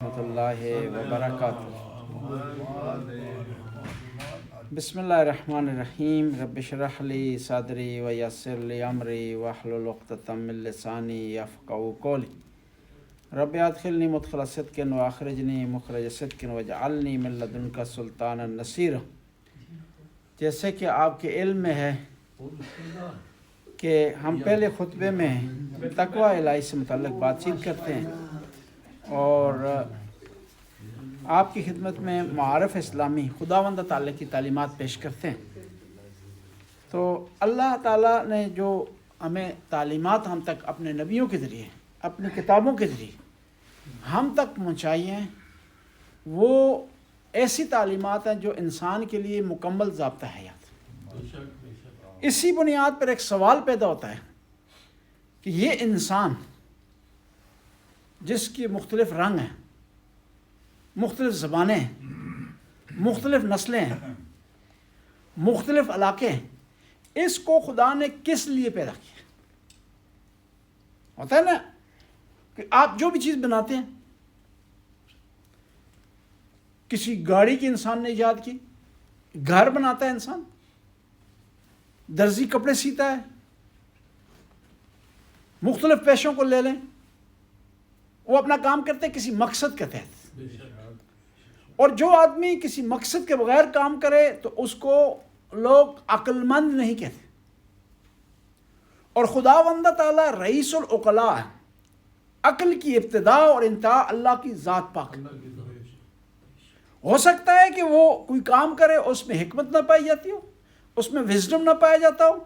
ورحمۃ اللہ وبرکاتہ۔ بسم اللہ الرحمن الرحیم۔ رب اشرح لی صدری ویسر لی امری واحلل عقدۃ من لسانی یفقہوا قولی۔ رب ادخلنی مدخل صدق واخرجنی مخرج صدق واجعلنی من لدنک سلطانا نصیرا۔ جیسے کہ آپ کے علم میں ہے کہ ہم پہلے خطبے میں تقوی الہی سے متعلق بات چیت کرتے ہیں اور آپ کی خدمت میں معارف اسلامی خداوند تعالیٰ کی تعلیمات پیش کرتے ہیں۔ تو اللہ تعالیٰ نے جو ہمیں تعلیمات ہم تک اپنے نبیوں کے ذریعے اپنی کتابوں کے ذریعے ہم تک پہنچائی ہیں، وہ ایسی تعلیمات ہیں جو انسان کے لیے مکمل ضابطہ حیات۔ اسی بنیاد پر ایک سوال پیدا ہوتا ہے کہ یہ انسان جس کی مختلف رنگ ہیں، مختلف زبانیں ہیں، مختلف نسلیں ہیں، مختلف علاقے ہیں، اس کو خدا نے کس لیے پیدا کیا؟ ہوتا ہے نا کہ آپ جو بھی چیز بناتے ہیں، کسی گاڑی کی انسان نے ایجاد کی، گھر بناتا ہے انسان، درزی کپڑے سیتا ہے، مختلف پیشوں کو لے لیں، وہ اپنا کام کرتے ہیں کسی مقصد کے تحت، اور جو آدمی کسی مقصد کے بغیر کام کرے تو اس کو لوگ عقل مند نہیں کہتے۔ اور خداوند تعالیٰ رئیس العقلاء ہے، عقل کی ابتدا اور انتہا اللہ کی ذات پاک۔ ہو سکتا ہے کہ وہ کوئی کام کرے اس میں حکمت نہ پائی جاتی ہو، اس میں وزڈم نہ پایا جاتا ہو،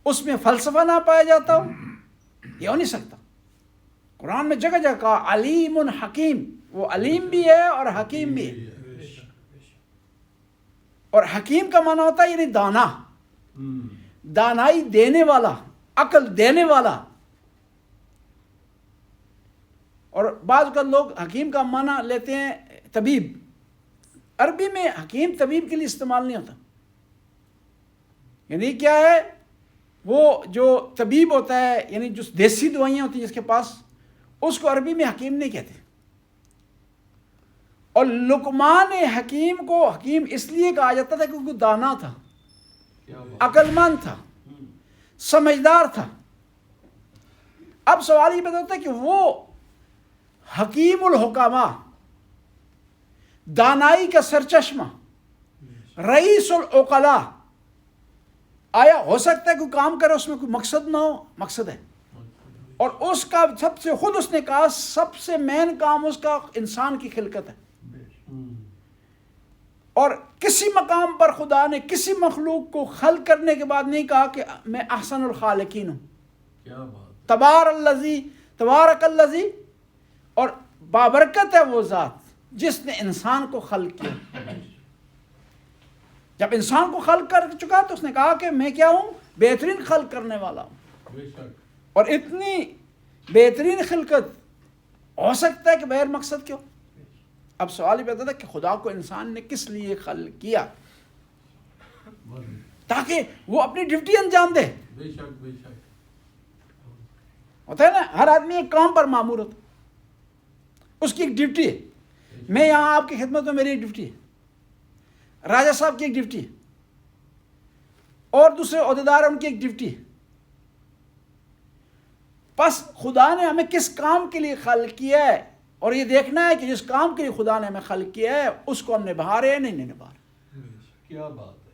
اس میں فلسفہ نہ پایا جاتا ہو، یہ ہو نہیں سکتا۔ قرآن میں جگہ جگہ کہا علیم حکیم، وہ علیم بھی ہے اور حکیم بھی ہے۔ اور حکیم کا معنی ہوتا ہے یعنی دانا، دانائی دینے والا، عقل دینے والا۔ اور بعض اوقات لوگ حکیم کا معنی لیتے ہیں طبیب، عربی میں حکیم طبیب کے لیے استعمال نہیں ہوتا۔ یعنی کیا ہے، وہ جو طبیب ہوتا ہے یعنی جو دیسی دوائیاں ہوتی ہیں جس کے پاس، اس کو عربی میں حکیم نہیں کہتے۔ اور لقمان حکیم کو حکیم اس لیے کہا جاتا تھا کیونکہ وہ دانا تھا، عقل مند تھا، سمجھدار تھا۔ اب سوال یہ پیدا ہوتا ہے کہ وہ حکیم الحکماء، دانائی کا سرچشمہ، رئیس العقلاء، آیا ہو سکتا ہے کوئی کام کرے اس میں کوئی مقصد نہ ہو؟ مقصد ہے، اور اس کا سب سے خود اس نے کہا سب سے مین کام اس کا انسان کی خلقت ہے۔ اور کسی مقام پر خدا نے کسی مخلوق کو خلق کرنے کے بعد نہیں کہا کہ میں احسن الخالقین ہوں، تبارک الذی، اور بابرکت ہے وہ ذات جس نے انسان کو خلق کیا۔ جب انسان کو خلق کر چکا تو اس نے کہا کہ میں کیا ہوں؟ بہترین خلق کرنے والا ہوں۔ اور اتنی بہترین خلقت ہو سکتا ہے کہ بغیر مقصد کیوں؟ اب سوال یہ پیدا تھا کہ خدا کو انسان نے کس لیے خلق کیا؟ تاکہ وہ اپنی ڈیوٹی انجام دے۔ ہوتا ہے نا، ہر آدمی ایک کام پر مامور ہوتا، اس کی ایک ڈیوٹی ہے۔ میں یہاں آپ کی خدمت میں میری ایک ڈیوٹی ہے، راجہ صاحب کی ایک ڈیوٹی ہے، اور دوسرے عہدیدار ان کی ایک ڈیوٹی ہے۔ پس خدا نے ہمیں کس کام کے لیے خلق کیا ہے، اور یہ دیکھنا ہے کہ جس کام کے لیے خدا نے ہمیں خلق کیا ہے اس کو ہم نبھا رہے ہیں نہیں نبھا رہے۔ کیا بات ہے!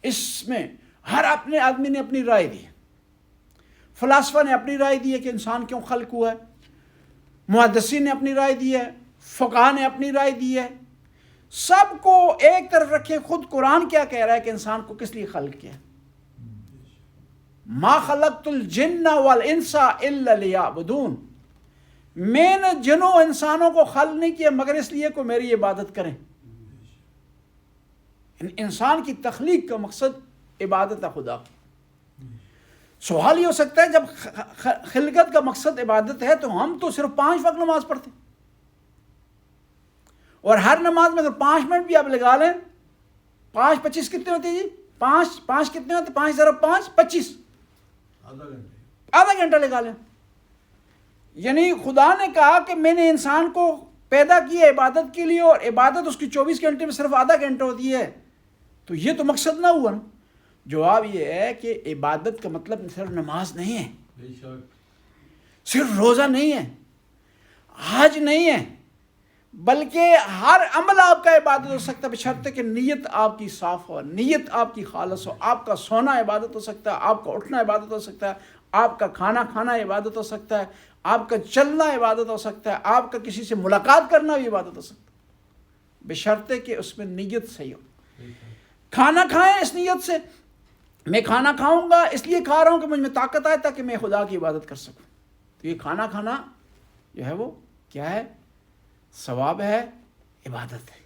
اس میں ہر اپنے آدمی نے اپنی رائے دی ہے۔ فلاسفہ نے اپنی رائے دی ہے کہ انسان کیوں خلق ہوا ہے، محدثین نے اپنی رائے دی ہے، فقہاء نے اپنی رائے دی ہے۔ سب کو ایک طرف رکھے، خود قرآن کیا کہہ رہا ہے کہ انسان کو کس لیے خلق کیا ہے؟ ما خلقت الجن والانس الا لیعبدون، میں نے جنوں انسانوں کو خلق نہیں کیا مگر اس لیے کہ میری عبادت کریں۔ انسان کی تخلیق کا مقصد عبادت ہے خدا کی۔ سوال یہ ہو سکتا ہے جب خلقت کا مقصد عبادت ہے تو ہم تو صرف 5 وقت نماز پڑھتے ہیں، اور ہر نماز میں اگر 5 منٹ بھی آپ لگا لیں، 5 25 کتنے ہوتے ہیں جی؟ 5 کتنے ہوتے؟ 5 ضرب 5 25، آدھا گھنٹہ لگا لیں۔ یعنی خدا نے کہا کہ میں نے انسان کو پیدا کی ہے عبادت کے لیے اور عبادت اس کی 24 گھنٹے میں صرف آدھا گھنٹہ ہوتی ہے، تو یہ تو مقصد نہ ہوا نا۔ جواب یہ ہے کہ عبادت کا مطلب صرف نماز نہیں ہے، بے شک صرف روزہ نہیں ہے، حج نہیں ہے، بلکہ ہر عمل آپ کا عبادت ہو سکتا ہے بشرط کہ نیت آپ کی صاف ہو، نیت آپ کی خالص ہو۔ آپ کا سونا عبادت ہو سکتا ہے، آپ کا اٹھنا عبادت ہو سکتا ہے، آپ کا کھانا کھانا عبادت ہو سکتا ہے، آپ کا چلنا عبادت ہو سکتا ہے، آپ کا کسی سے ملاقات کرنا بھی عبادت ہو سکتا ہے بشرط کہ اس میں نیت صحیح ہو۔ بے شک کھانا کھائیں اس نیت سے، میں کھانا کھاؤں گا اس لیے کھا رہا ہوں کہ مجھ میں طاقت آئے تاکہ میں خدا کی عبادت کر سکوں، تو یہ کھانا کھانا جو ہے وہ کیا ہے؟ ثواب ہے، عبادت ہے۔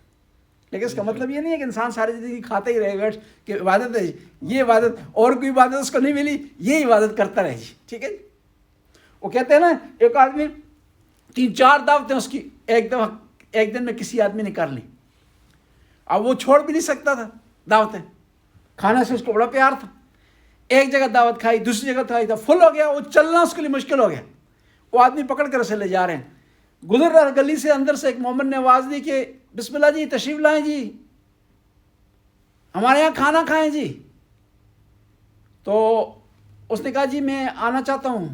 لیکن اس کا مطلب یہ نہیں ہے کہ انسان ساری زندگی کھاتے ہی رہے بیٹھ کہ عبادت ہے جی، یہ عبادت، اور کوئی عبادت اس کو نہیں ملی، یہ عبادت کرتا رہے جی، ٹھیک ہے جی۔ وہ کہتے ہیں نا ایک آدمی 3-4 دعوتیں اس کی ایک دن میں کسی آدمی نے کر لی، اب وہ چھوڑ بھی نہیں سکتا تھا دعوتیں، کھانے سے اس کو بڑا پیار تھا، ایک جگہ دعوت کھائی، دوسری جگہ کھائی، تھا فل ہو گیا، وہ چلنا اس کے لیے مشکل ہو گیا، وہ آدمی پکڑ کر اسے لے جا رہے ہیں، گزر رہا گلی سے، اندر سے ایک مومن نے آواز دی کہ بسم اللہ جی تشریف لائیں جی، ہمارے یہاں کھانا کھائیں جی۔ تو اس نے کہا جی میں آنا چاہتا ہوں،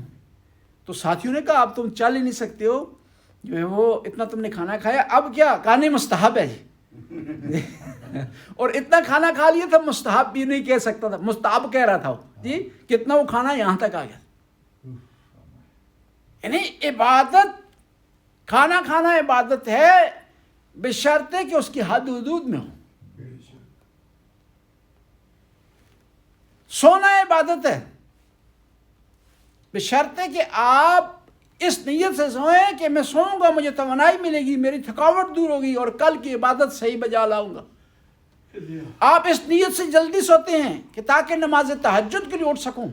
تو ساتھیوں نے کہا اب تم چل ہی نہیں سکتے ہو، جو ہے وہ اتنا تم نے کھانا کھایا، اب کیا؟ کہا نہیں مستحب ہے جی اور اتنا کھانا کھا لیا تھا، مستحب بھی نہیں کہہ سکتا تھا، مستحب کہہ رہا تھا وہ جی، کتنا وہ کھانا یہاں تک آ گیا۔ یعنی عبادت، کھانا کھانا عبادت ہے بشرط کہ اس کی حد حدود میں ہو۔ بے شک سونا عبادت ہے بشرط کہ آپ اس نیت سے سوئیں کہ میں سوؤں گا مجھے توانائی ملے گی، میری تھکاوٹ دور ہوگی اور کل کی عبادت صحیح بجا لاؤں گا۔ آپ اس نیت سے جلدی سوتے ہیں کہ تاکہ نماز تہجد کے لیے اٹھ سکوں،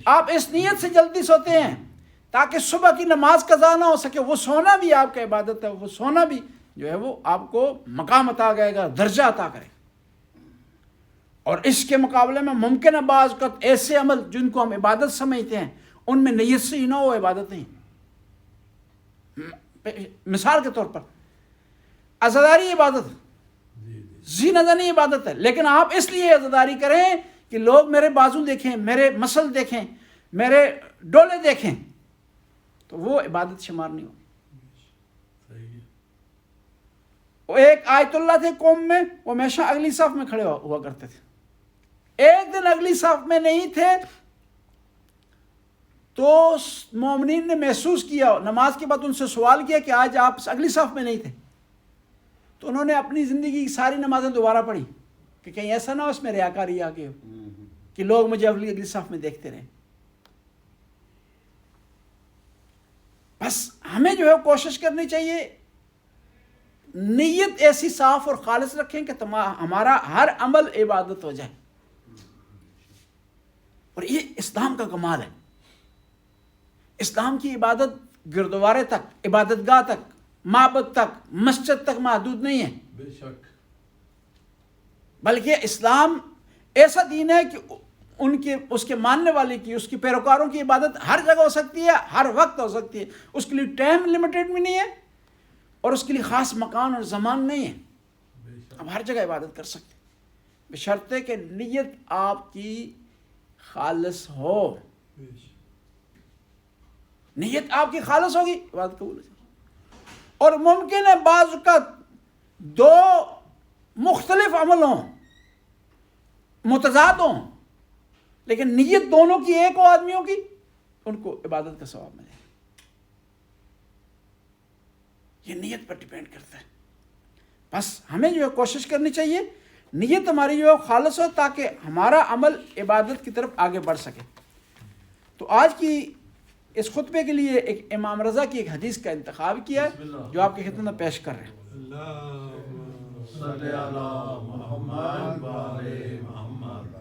آپ اس نیت سے جلدی سوتے ہیں تاکہ صبح کی نماز قضا نہ ہو سکے، وہ سونا بھی آپ کا عبادت ہے، وہ سونا بھی جو ہے وہ آپ کو مقام عطا کرے گا، درجہ عطا کرے گا۔ اور اس کے مقابلے میں ممکن ہے بعض اوقات ایسے عمل جن کو ہم عبادت سمجھتے ہیں ان میں نیت سے ہی نہ ہو، عبادت نہیں۔ مثال کے طور پر عزاداری عبادت، زینہ زنی عبادت ہے، لیکن آپ اس لیے عزاداری کریں کہ لوگ میرے بازو دیکھیں، میرے مسل دیکھیں، میرے ڈولے دیکھیں، تو وہ عبادت شمار نہیں ہوگی۔ صحیح ہے وہ ایک آیت اللہ تھے قوم میں، وہ ہمیشہ اگلی صف میں کھڑے ہوا کرتے تھے، ایک دن اگلی صف میں نہیں تھے تو مومنین نے محسوس کیا، نماز کے بعد ان سے سوال کیا کہ آج آپ اگلی صف میں نہیں تھے، تو انہوں نے اپنی زندگی کی ساری نمازیں دوبارہ پڑھی کہ کہیں ایسا نہ ہو اس میں ریاکاری آ گئی ہو کہ لوگ مجھے اگلی صف میں دیکھتے رہیں۔ بس ہمیں جو ہے کوشش کرنی چاہیے نیت ایسی صاف اور خالص رکھیں کہ ہمارا ہر عمل عبادت ہو جائے، اور یہ اسلام کا کمال ہے۔ اسلام کی عبادت گردوارے تک، عبادت گاہ تک، معبد تک، مسجد تک محدود نہیں ہے، بے شک بلکہ اسلام ایسا دین ہے کہ اس کے ماننے والے کی، اس کے پیروکاروں کی عبادت ہر جگہ ہو سکتی ہے، ہر وقت ہو سکتی ہے، اس کے لیے ٹائم لمیٹڈ بھی نہیں ہے اور اس کے لیے خاص مکان اور زمان نہیں ہے، بے شک آپ ہر جگہ عبادت کر سکتے ہیں بشرطے کہ نیت آپ کی خالص ہو۔ بے شک نیت آپ کی خالص ہوگی، عبادت قبول ہو جائے گی۔ اور ممکن ہے بعض اوقات دو مختلف عمل ہوں، متضاد ہوں، لیکن نیت دونوں کی ایک ہو آدمیوں کی، ان کو عبادت کا ثواب ملے۔ یہ نیت پر ڈیپینڈ کرتا ہے۔ بس ہمیں جو ہے کوشش کرنی چاہیے نیت ہماری جو ہے خالص ہو تاکہ ہمارا عمل عبادت کی طرف آگے بڑھ سکے۔ تو آج کی اس خطبے کے لیے ایک امام رضا کی ایک حدیث کا انتخاب کیا ہے جو آپ کی خدمت میں پیش کر رہے ہیں۔ اللہم صلی علی محمد وعلی محمد۔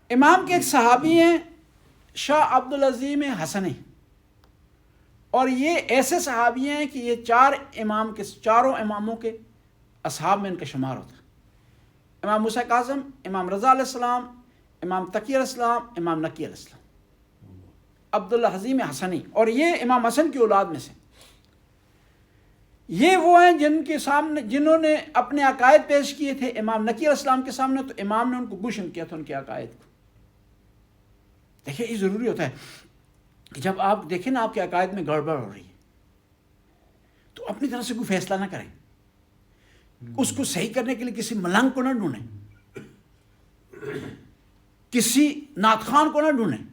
امام کے ایک صحابی ہیں شاہ عبدالعظیم حسنی، اور یہ ایسے صحابی ہیں کہ یہ چاروں اماموں کے اصحاب میں ان کا شمار ہوتا ہے۔ امام موسیٰ کاظم، امام رضا علیہ السلام، امام تقی علیہ السلام، امام نقی علیہ السلام، عبدالحظیم حسنی، اور یہ امام حسن کی اولاد میں سے۔ یہ وہ ہیں جنہوں نے اپنے عقائد پیش کیے تھے امام نقی علیہ السلام کے سامنے، تو امام نے ان کو گوشن کیا تھا ان کے عقائد کو۔ دیکھیں یہ ضروری ہوتا ہے کہ جب آپ دیکھیں نا آپ کے عقائد میں گڑبڑ ہو رہی ہے تو اپنی طرف سے کوئی فیصلہ نہ کریں، اس کو صحیح کرنے کے لیے کسی ملنگ کو نہ ڈھونڈیں، کسی نعت خان کو نہ ڈھونڈیں،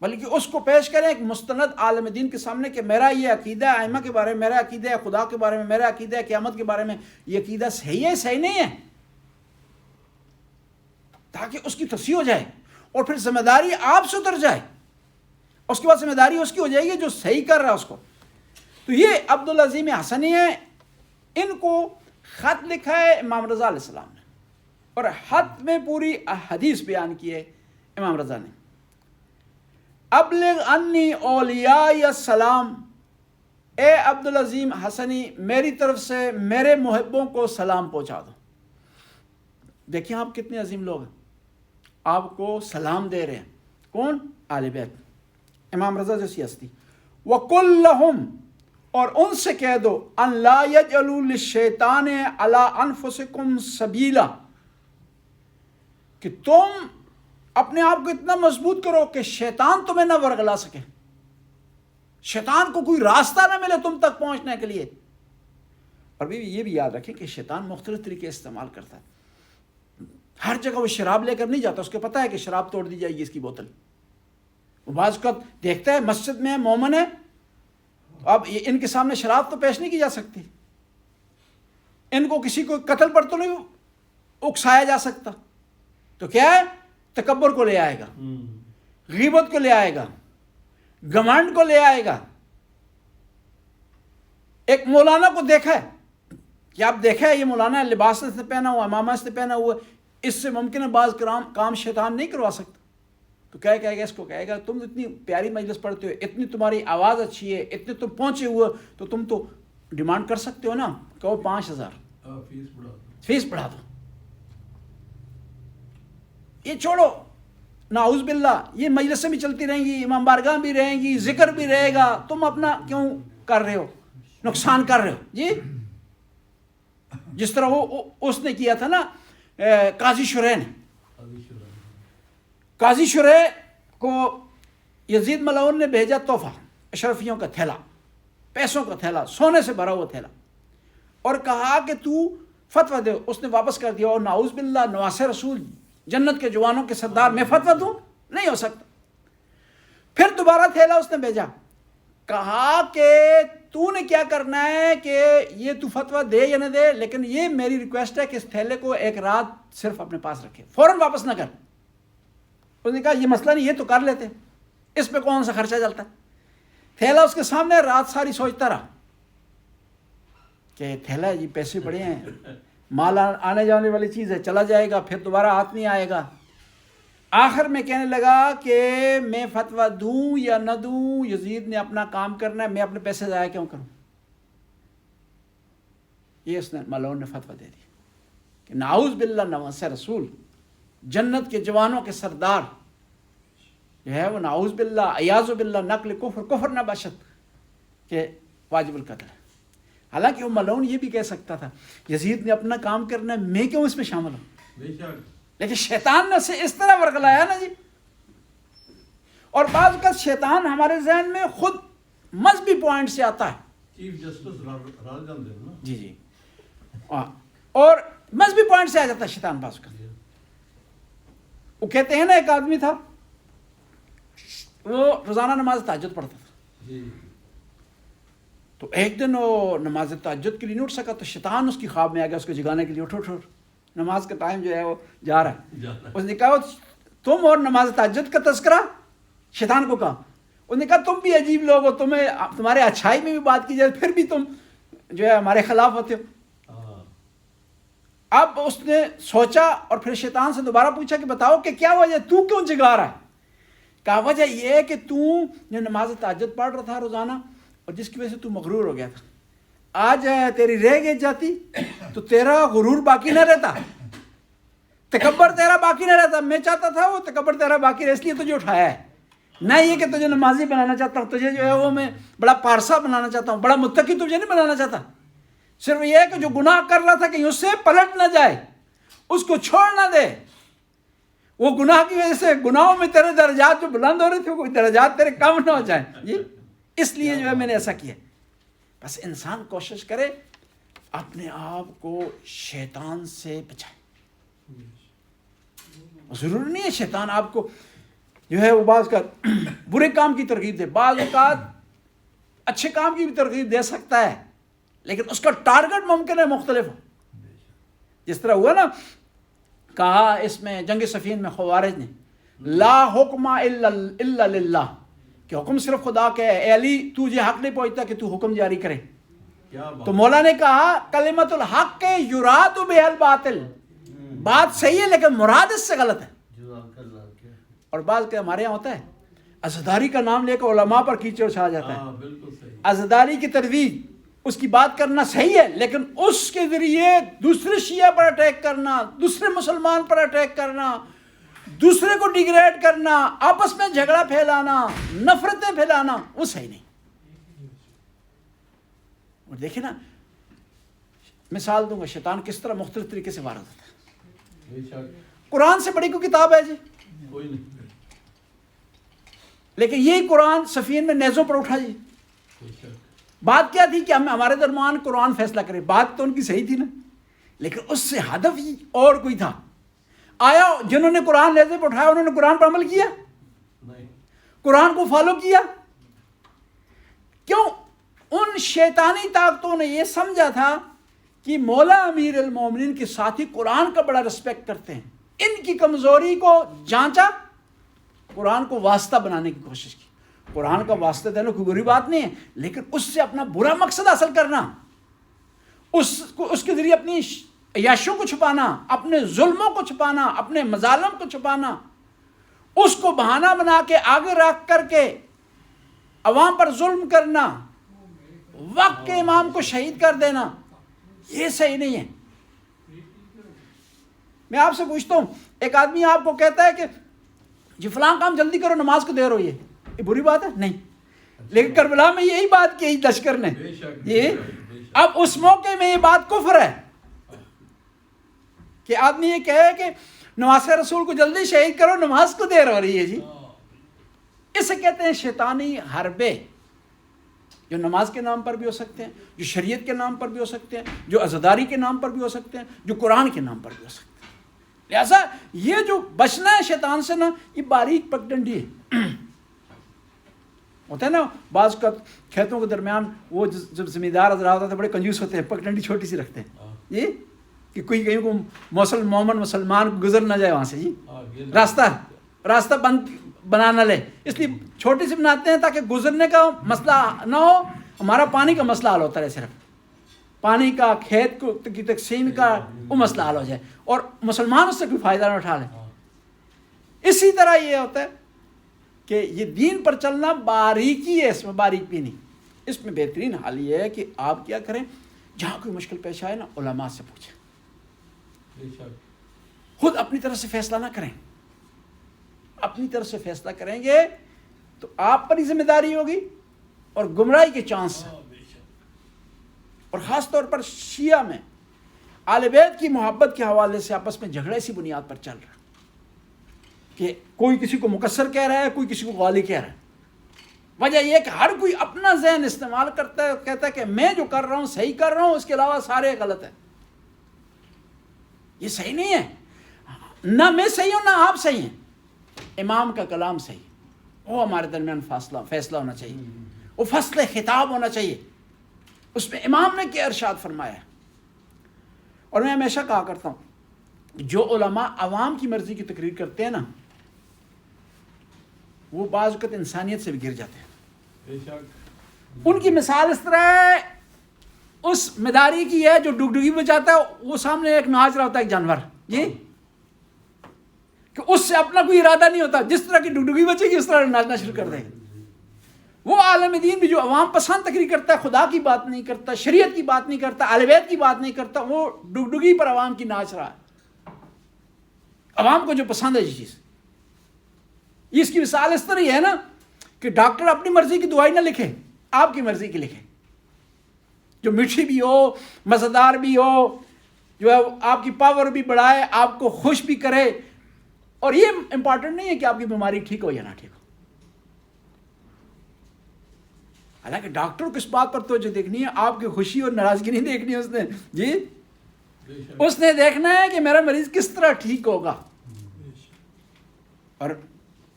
بلکہ اس کو پیش کریں ایک مستند عالم دین کے سامنے کہ میرا یہ عقیدہ ہے ائمہ کے بارے میں، میرا عقیدہ ہے خدا کے بارے میں، میرا عقیدہ ہے قیامت کے بارے میں، یہ عقیدہ صحیح ہے صحیح نہیں ہے، تاکہ اس کی تصحیح ہو جائے اور پھر ذمہ داری آپ سے اتر جائے، اس کے بعد ذمہ داری اس کی ہو جائے گی جو صحیح کر رہا ہے اس کو۔ تو یہ عبدالعظیم حسنی ہے، ان کو خط لکھا ہے امام رضا علیہ السلام نے، اور خط میں پوری حدیث بیان کی ہے امام رضا نے۔ ابلغ انی اولیاء السلام، اے عبدالعظیم حسنی میری طرف سے میرے محبوں کو سلام پہنچا دو۔ دیکھیں آپ کتنے عظیم لوگ ہیں، آپ کو سلام دے رہے ہیں، کون؟ اہل بیت، امام رضا جیسی ہستی۔ وَقُلْ لَهُمْ، اور ان سے کہہ دو، ان لا یجعلوا للشیطان علی انفسکم سبیلا، کہ تم اپنے آپ کو اتنا مضبوط کرو کہ شیطان تمہیں نہ ورگلا سکے، شیطان کو کوئی راستہ نہ ملے تم تک پہنچنے کے لیے۔ اور یہ بھی یاد رکھیں کہ شیطان مختلف طریقے استعمال کرتا ہے، ہر جگہ وہ شراب لے کر نہیں جاتا، اس کو پتہ ہے کہ شراب توڑ دی جائے گی اس کی بوتل، وہ بعض کا دیکھتا ہے مسجد میں مومن ہے، اب ان کے سامنے شراب تو پیش نہیں کی جا سکتی، ان کو کسی کو قتل پر تو نہیں اکسایا جا سکتا، تو کیا ہے؟ تکبر کو لے آئے گا، غیبت کو لے آئے گا، گھمنڈ کو لے آئے گا۔ ایک مولانا کو دیکھا ہے کہ آپ دیکھا ہے یہ مولانا لباس سے پہنا ہوا، امامہ سے پہنا ہوا، اس سے ممکن ہے بعض کام شیطان نہیں کروا سکتا، تو کیا کہے گا اس کو؟ کہے گا تم اتنی پیاری مجلس پڑھتے ہو، اتنی تمہاری آواز اچھی ہے، اتنے تم پہنچے ہوئے، تو تم تو ڈیمانڈ کر سکتے ہو نا، کہو 5000 فیس بڑھا دو۔ یہ چھوڑو، نعوذ باللہ، یہ مجلسیں بھی چلتی رہیں گی، امام بارگاہ بھی رہیں گی، ذکر بھی رہے گا، تم اپنا کیوں کر رہے ہو، نقصان کر رہے ہو جی؟ جس طرح وہ اس نے کیا تھا نا قاضی شریح نے، قاضی شریح کو یزید ملعون نے بھیجا تحفہ، اشرفیوں کا تھیلا، پیسوں کا تھیلا، سونے سے بھرا ہوا تھیلا، اور کہا کہ تو فتویٰ دے۔ اس نے واپس کر دیا، اور نعوذ باللہ نواس رسول جنت کے جوانوں کے سردار میں فتویٰ دوں؟ نہیں ہو سکتا۔ پھر دوبارہ تھیلا اس نے بھیجا، کہا کہ تو نے کیا کرنا ہے کہ یہ تو فتویٰ دے یا نہ دے، لیکن یہ میری ریکویسٹ ہے کہ اس تھیلے کو ایک رات صرف اپنے پاس رکھے، فوراً واپس نہ کر۔ اس نے کہا یہ مسئلہ نہیں، یہ تو کر لیتے، اس پہ کون سا خرچہ چلتا ہے۔ تھیلا اس کے سامنے، رات ساری سوچتا رہا کہ تھیلا یہ پیسے بڑے ہیں، مال آنے جانے والی چیز ہے، چلا جائے گا پھر دوبارہ ہاتھ نہیں آئے گا۔ آخر میں کہنے لگا کہ میں فتویٰ دوں یا نہ دوں، یزید نے اپنا کام کرنا ہے، میں اپنے پیسے ضائع کیوں کروں۔ یہ اس نے ملعون نے فتویٰ دے دی کہ نعوذ باللہ نواس رسول جنت کے جوانوں کے سردار جو ہے وہ نعوذ باللہ عیاذ باللہ نقل کفر نہ باشد کہ واجب القتل ہے۔ حالانکہ وہ ملعون یہ بھی کہہ سکتا تھا یزید نے اپنا کام کرنا ہے، میں کیوں اس میں شامل ہوں، لیکن شیطان نے اسے اس طرح ورگلایا نا جی۔ اور بعض اوقات شیطان ہمارے ذہن میں خود مذہبی پوائنٹ سے آتا ہے، چیف جسٹس جی جی، اور مذہبی پوائنٹ سے آ جاتا ہے شیطان بعض اوقات۔ وہ کہتے ہیں نا ایک آدمی تھا، وہ روزانہ نماز تہجد پڑھتا تھا، تو ایک دن وہ نماز تہجد کے لیے نہیں اٹھ سکا، تو شیطان اس کی خواب میں آ گیا اس کو جگانے کے لیے، اٹھو اٹھو نماز کا ٹائم جو ہے وہ جا رہا ہے۔ اس نے کہا تم اور نماز تہجد کا تذکرہ، شیطان کو کہا، اس نے کہا تم بھی عجیب لوگ ہو، تمہارے اچھائی میں بھی بات کی جائے پھر بھی تم جو ہے ہمارے خلاف ہوتے ہو۔ اب اس نے سوچا اور پھر شیطان سے دوبارہ پوچھا کہ بتاؤ کہ کیا وجہ، تو کیوں جگا رہا ہے؟ کہا وجہ یہ ہے کہ تو جو نماز تہجد پڑھ رہا تھا روزانہ، اور جس کی وجہ سے تو مغرور ہو گیا تھا، آج تیری رہ گئی جاتی تو تیرا غرور باقی نہ رہتا، تکبر تیرا باقی نہ رہتا۔ میں چاہتا تھا وہ تکبر تیرا باقی رہے، اس لیے تجھے اٹھایا ہے نہ یہ کہ تجھے نمازی بنانا چاہتا ہوں، تجھے جو ہے وہ میں بڑا پارسا بنانا چاہتا ہوں، بڑا متقی تجھے نہیں بنانا چاہتا. صرف یہ ہے کہ جو گناہ کر رہا تھا کہیں اس سے پلٹ نہ جائے، اس کو چھوڑ نہ دے. وہ گناہ کی وجہ سے گناہوں میں تیرے درجات جو بلند ہو رہے تھے کوئی درجات تیرے کم نہ ہو جائیں. جی اس لیے جو ہے میں نے ایسا کیا. بس انسان کوشش کرے اپنے آپ کو شیطان سے بچائے. ضروری نہیں ہے شیطان آپ کو جو ہے وہ بعض کا برے کام کی ترغیب دے، بعض اوقات اچھے کام کی بھی ترغیب دے سکتا ہے، لیکن اس کا ٹارگٹ ممکن ہے مختلف ہو. جس طرح ہوا نا کہا اس میں جنگ صفین میں خوارج نے لا حکم الا للہ، کہ حکم صرف خدا کا ہے. اے علی تجھے حق نہیں پہنچتا کہ تو حکم جاری کرے. تو مولا نے کہا کلمت الحق یراد بہ الباطل، بات صحیح ہے لیکن مراد اس سے غلط ہے. اور بعض کہ ہمارے یہاں ہوتا ہے عزاداری کا نام لے کر علماء پر کیچڑ چھا جاتا ہے. عزاداری کی ترویج، اس کی بات کرنا صحیح ہے لیکن اس کے ذریعے دوسرے شیعہ پر اٹیک کرنا، دوسرے مسلمان پر اٹیک کرنا، دوسرے کو ڈیگریڈ کرنا، آپس میں جھگڑا پھیلانا، نفرتیں پھیلانا، وہ صحیح نہیں. اور دیکھیں نا مثال دوں گا شیطان کس طرح مختلف طریقے سے وارد ہوتا ہے. قرآن سے بڑی کوئی کتاب ہے جی؟ کوئی نہیں. لیکن یہی قرآن سفین میں نیزوں پر اٹھا جی. بات کیا تھی کہ ہمارے درمیان قرآن فیصلہ کرے. بات تو ان کی صحیح تھی نا، لیکن اس سے ہدف ہی اور کوئی تھا. آیا جنہوں نے قرآن نیزے پر اٹھایا انہوں نے قرآن پر عمل کیا؟ قرآن کو فالو کیا؟ کیوں؟ ان شیطانی طاقتوں نے یہ سمجھا تھا کہ مولا امیر المومنین کے ساتھی قرآن کا بڑا رسپیکٹ کرتے ہیں. ان کی کمزوری کو جانچا، قرآن کو واسطہ بنانے کی کوشش کی. قرآن کا واسطہ دینا کوئی بری بات نہیں ہے، لیکن اس سے اپنا برا مقصد حاصل کرنا، اس کے ذریعے اپنی عیاشوں کو چھپانا، اپنے ظلموں کو چھپانا، اپنے مظالم کو چھپانا، اس کو بہانہ بنا کے آگے رکھ کر کے عوام پر ظلم کرنا، وقت کے امام کو شہید کر دینا، یہ صحیح نہیں ہے. میں آپ سے پوچھتا ہوں، ایک آدمی آپ کو کہتا ہے کہ جی فلاں کام جلدی کرو نماز کو دیر ہوئی ہے، یہ بری بات ہے؟ نہیں. لیکن کربلا میں یہی بات کی لشکر نے، یہ اب اس موقع میں یہ بات کفر ہے کہ آدمی یہ کہے کہ نماز رسول کو جلدی شہید کرو نماز کو دیر ہو رہی ہے. جی اسے کہتے ہیں شیطانی حربے، جو نماز کے نام پر بھی ہو سکتے ہیں، جو شریعت کے نام پر بھی ہو سکتے ہیں، جو عزاداری کے نام پر بھی ہو سکتے ہیں، جو قرآن کے نام پر بھی ہو سکتے ہیں. لہذا یہ جو بچنا ہے شیطان سے نا، یہ باریک پگڈنڈی ہے. ہوتا ہے نا بعض کا کھیتوں کے درمیان وہ جب زمیندار حضرات ہوتے ہیں بڑے کنجوس ہوتے ہیں، پگڈنڈی چھوٹی سی رکھتے ہیں جی، کہ کوئی کہیں کو مومن مسلمان گزر نہ جائے وہاں سے. جی راستہ بند بنا نہ لے، اس لیے چھوٹی سی بناتے ہیں تاکہ گزرنے کا مسئلہ نہ ہو. ہمارا پانی کا مسئلہ حل ہوتا رہے، صرف پانی کا کھیت کی تقسیم کا وہ مسئلہ حل ہو جائے اور مسلمان اس سے کوئی فائدہ نہ اٹھا لیں. اسی طرح یہ ہوتا ہے کہ یہ دین پر چلنا باریکی ہے، اس میں باریک بھی نہیں. اس میں بہترین حال یہ ہے کہ آپ کیا کریں، جہاں کوئی مشکل پیش آئے نا علماء سے پوچھیں. خود اپنی طرف سے فیصلہ نہ کریں. اپنی طرف سے فیصلہ کریں گے تو آپ پر ہی ذمہ داری ہوگی اور گمراہی کے چانس ہیں. اور خاص طور پر شیعہ میں آل بیت کی محبت کے حوالے سے آپس میں جھگڑا اسی بنیاد پر چل رہا کہ کوئی کسی کو مقصر کہہ رہا ہے، کوئی کسی کو غالی کہہ رہا ہے. وجہ یہ کہ ہر کوئی اپنا ذہن استعمال کرتا ہے، کہتا ہے کہ میں جو کر رہا ہوں صحیح کر رہا ہوں، اس کے علاوہ سارے غلط ہیں. یہ صحیح نہیں ہے. نہ میں صحیح ہوں نہ آپ صحیح ہیں. امام کا کلام صحیح، وہ ہمارے درمیان فیصلہ ہونا چاہیے، وہ فصل خطاب ہونا چاہیے. اس میں امام نے کیا ارشاد فرمایا ہے. اور میں ہمیشہ کہا کرتا ہوں جو علماء عوام کی مرضی کی تقریر کرتے ہیں نا، وہ بعض اوقات انسانیت سے بھی گر جاتے ہیں. ان کی مثال اس طرح ہے، اس مداری کی ہے جو ڈگڈگی بجاتا ہے، وہ سامنے ایک ناچ رہا ہوتا ہے ایک جانور، جی کہ اس سے اپنا کوئی ارادہ نہیں ہوتا، جس طرح کی ڈگڈگی بچے گی اس طرح ناچنا شروع کر دیں. وہ عالم دین بھی جو عوام پسند تقریر کرتا ہے، خدا کی بات نہیں کرتا، شریعت کی بات نہیں کرتا، اہل بیت کی بات نہیں کرتا، وہ ڈگڈگی پر عوام کی ناچ رہا ہے. عوام کو جو پسند ہے یہ چیز، اس کی مثال اس طرح ہی ہے نا کہ ڈاکٹر اپنی مرضی کی دوائی نہ لکھے، آپ کی مرضی کی لکھے، جو میٹھی بھی ہو، مزیدار بھی ہو، جو ہے آپ کی پاور بھی بڑھائے، آپ کو خوش بھی کرے. اور یہ امپورٹنٹ نہیں ہے کہ آپ کی بیماری ٹھیک ہو یا نہ ٹھیک ہو. حالانکہ ڈاکٹر کو اس بات پر توجہ دیکھنی ہے، آپ کی خوشی اور ناراضگی نہیں دیکھنی ہے اس نے. جی اس نے دیکھنا ہے کہ میرا مریض کس طرح ٹھیک ہوگا. اور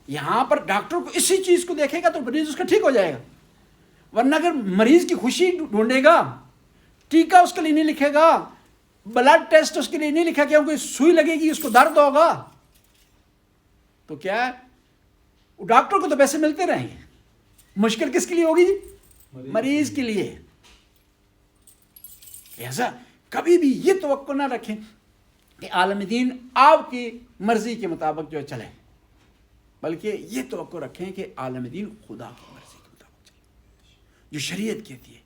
یہاں پر ڈاکٹر کو اسی چیز کو دیکھے گا تو مریض اس کا ٹھیک ہو جائے گا. ورنہ اگر مریض کی خوشی ڈھونڈے گا، ٹیکہ اس کے لیے نہیں لکھے گا، بلڈ ٹیسٹ اس کے لیے نہیں لکھا، کیونکہ سوئی لگے گی اس کو درد ہوگا، تو کیا ہے، وہ ڈاکٹر کو تو پیسے ملتے رہیں گے. مشکل کس کے لیے ہوگی؟ مریض کے لیے. ایسا کبھی بھی یہ توقع نہ رکھیں کہ عالم دین آپ کی مرضی کے مطابق جو چلے، بلکہ یہ توقع رکھیں کہ عالم دین خدا کی مرضی کے مطابق چلے، جو شریعت کہتی ہے.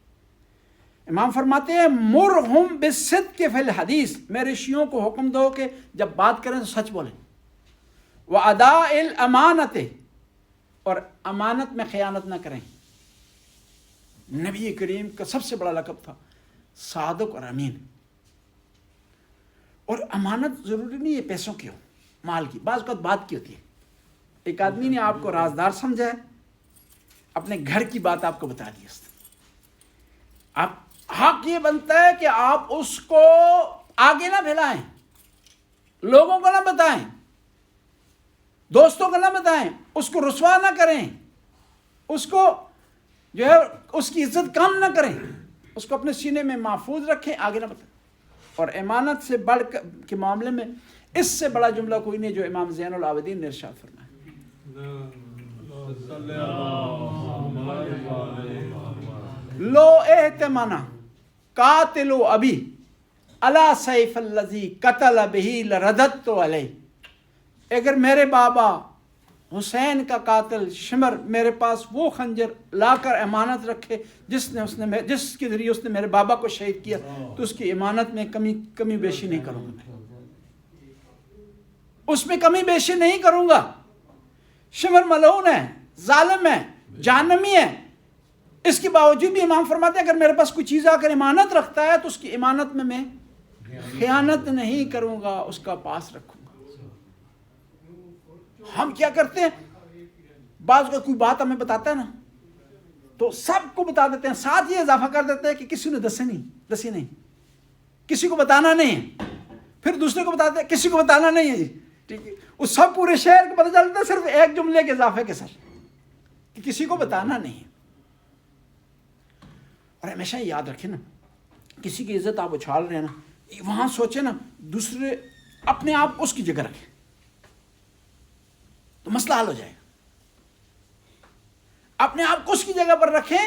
امام فرماتے ہیں مرہم بالصدق فی الحدیث، میرے شیعوں کو حکم دو کہ جب بات کریں تو سچ بولیں. وَأَدَاءِ الْأَمَانَةِ، اور امانت میں خیانت نہ کریں. نبی کریم کا سب سے بڑا لقب تھا صادق اور امین. اور امانت ضروری نہیں ہے پیسوں کی ہو، مال کی، بعض اوقات بات کی ہوتی ہے. ایک آدمی نے آپ کو رازدار سمجھا ہے، اپنے گھر کی بات آپ کو بتا دی. اب حق یہ بنتا ہے کہ آپ اس کو آگے نہ پھیلائیں، لوگوں کو نہ بتائیں، دوستوں کو نہ بتائیں، اس کو رسوا نہ کریں، اس کو جو ہے اس کی عزت کم نہ کریں، اس کو اپنے سینے میں محفوظ رکھیں، آگے نہ بتائیں. اور امانت سے بڑھ کے معاملے میں اس سے بڑا جملہ کوئی نہیں جو امام زین العابدین نے ارشاد فرمایا. لو اہتمنا قاتل ابی علی سیف الذی قتل بہ لرددت علیہ، اگر میرے بابا حسین کا قاتل شمر میرے پاس وہ خنجر لا کر امانت رکھے جس کے ذریعے اس نے میرے بابا کو شہید کیا، تو اس کی امانت میں کمی بیشی نہیں کروں گا، میں اس میں کمی بیشی نہیں کروں گا. شمر ملعون ہے، ظالم ہے، جہنمی ہے، اس کے باوجود بھی امام فرماتے ہیں اگر میرے پاس کوئی چیز آ کر امانت رکھتا ہے تو اس کی امانت میں خیانت نہیں کروں گا، اس کا پاس رکھوں گا. ہم کیا کرتے ہیں، بعض کا کوئی بات ہمیں بتاتا ہے نا تو سب کو بتا دیتے ہیں، ساتھ یہ اضافہ کر دیتے ہیں کہ کسی نے دسی نہیں، کسی کو بتانا نہیں ہے. پھر دوسرے کو بتاتے ہیں کسی کو بتانا نہیں ہے. جی ٹھیک ہے، وہ سب پورے شہر کو پتہ چلتا ہے صرف ایک جملے کے اضافے کے ساتھ کہ کسی کو بتانا نہیں ہے. اور ہمیشہ یاد رکھیں نا، کسی کی عزت آپ اچھال رہے ہیں نا، وہاں سوچیں نا دوسرے اپنے آپ اس کی جگہ رکھیں تو مسئلہ حل ہو جائے گا. اپنے آپ کو اس کی جگہ پر رکھیں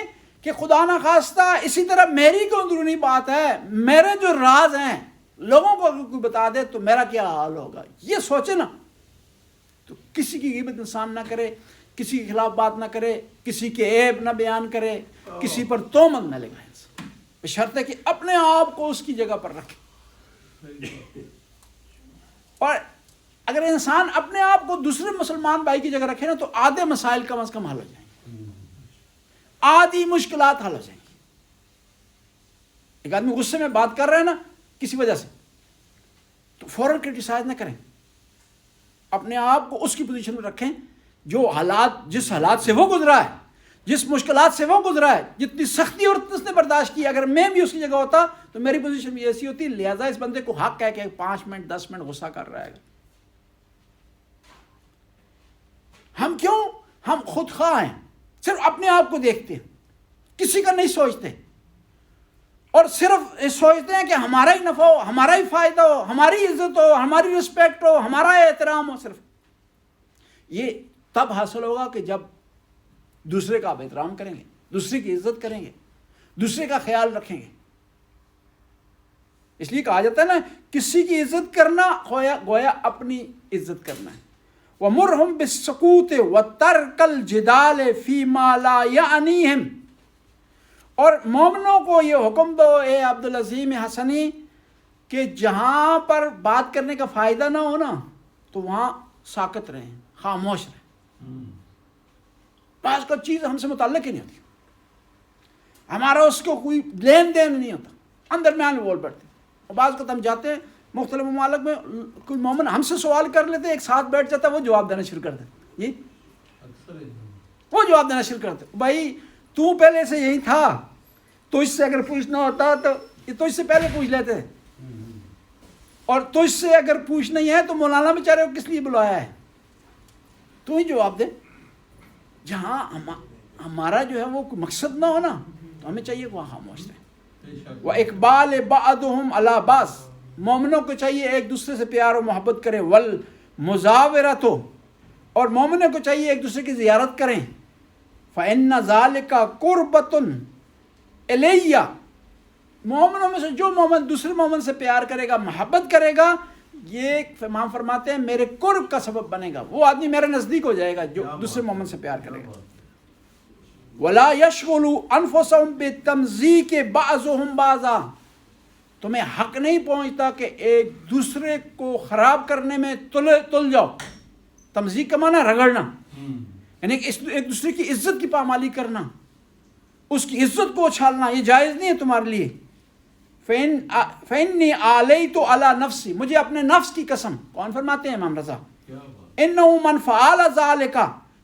کہ خدا نہ خواستہ اسی طرح میری کوئی اندرونی بات ہے، میرے جو راز ہیں لوگوں کو اگر کوئی بتا دے تو میرا کیا حال ہوگا. یہ سوچے نا تو کسی کی غیبت انسان نہ کرے، کسی کے خلاف بات نہ کرے، کسی کے عیب نہ بیان کرے، کسی پر تہمت نہ لگائے، بشرط ہے کہ اپنے آپ کو اس کی جگہ پر رکھے. اور اگر انسان اپنے آپ کو دوسرے مسلمان بھائی کی جگہ رکھے نا تو آدھے مسائل کم از کم حل ہو جائیں گے، آدھی مشکلات حل ہو جائیں گی. ایک آدمی غصے میں بات کر رہے ہیں نا کسی وجہ سے تو فوراً کرٹیسائز نہ کریں، اپنے آپ کو اس کی پوزیشن میں رکھیں جو حالات، جس حالات سے وہ گزرا ہے، جس مشکلات سے وہ گزرا ہے، جتنی سختی اور اس نے برداشت کی، اگر میں بھی اس کی جگہ ہوتا تو میری پوزیشن بھی ایسی ہوتی. لہذا اس بندے کو حق ہے کہ 5 منٹ 10 منٹ غصہ کر رہا ہے. ہم کیوں؟ ہم خود خواہ ہیں، صرف اپنے آپ کو دیکھتے ہیں، کسی کا نہیں سوچتے، اور صرف سوچتے ہیں کہ ہمارا ہی نفع ہو، ہمارا ہی فائدہ ہو، ہماری عزت ہو، ہماری رسپیکٹ ہو، ہمارا احترام ہو. صرف یہ تب حاصل ہوگا کہ جب دوسرے کا آپ احترام کریں گے، دوسرے کی عزت کریں گے، دوسرے کا خیال رکھیں گے. اس لیے کہا جاتا ہے نا کسی کی عزت کرنا گویا اپنی عزت کرنا ہے. وَمُرْهُمْ بِالسُّكُوتِ وَتَرْكَ الْجِدَالِ فِي مَا لَا يَعْنِيهِمْ، اور مومنوں کو یہ حکم دو اے عبدالعظیم حسنی کہ جہاں پر بات کرنے کا فائدہ نہ ہو نا تو وہاں ساکت رہیں، خاموش رہیں. بعض کا چیز ہم سے متعلق ہی نہیں ہوتی، ہمارا اس کو کوئی لین دین نہیں ہوتا، اندر میں آنے بول پڑتے. اور بعض کا ہم جاتے ہیں مختلف ممالک میں، کوئی مومن ہم سے سوال کر لیتے، ایک ساتھ بیٹھ جاتا ہے، وہ جواب دینا شروع کر دیتے، جی وہ جواب دینا شروع کرتے. بھائی تو پہلے سے یہی تھا، تو اس سے اگر پوچھنا ہوتا تو یہ تو اس سے پہلے پوچھ لیتے، اور تو اس سے اگر پوچھنا ہی ہے تو مولانا بیچارے کو کس لیے بلایا ہے، تو ہی جواب دے. جہاں ہمارا جو ہے وہ کوئی مقصد نہ ہونا تو ہمیں چاہیے وہاں خاموش رہیں. وَإِقْبَالِ بَعْضُهُمْ عَلَى بَعْضٍ، مومنوں کو چاہیے ایک دوسرے سے پیار و محبت کریں. وَالْمُزَاوَرَةُ، اور مومنوں کو چاہیے ایک دوسرے کی زیارت کریں. فَإِنَّ ذَلِكَ قُرْبَةٌ إِلَيَّ، مومنوں میں سے جو مومن دوسرے مومن سے پیار کرے گا، محبت کرے گا، یہ امام فرماتے ہیں میرے قرب کا سبب بنے گا. وہ آدمی میرے نزدیک ہو جائے گا جو دوسرے مومن سے پیار کرے گا. وَلَا يَشْغُلُ أَنفُسَهُمْ بِالتَّمْزِيقِ بَعْضُهُمْ بَعْضًا، تمہیں حق نہیں پہنچتا کہ ایک دوسرے کو خراب کرنے میں تل جاؤ. تمزیق کا معنی رگڑنا، یعنی ایک دوسرے کی عزت کی پامالی کرنا، اس کی عزت کو اچھالنا، یہ جائز نہیں ہے تمہارے لیے. فَإِنِّي عَلَيْتُ عَلَى نَفْسِي، مجھے اپنے نفس کی قسم. کون فرماتے ہیں؟ امام رضا. إِنَّهُ مَنْ فَعَلَ ذَلِكَ،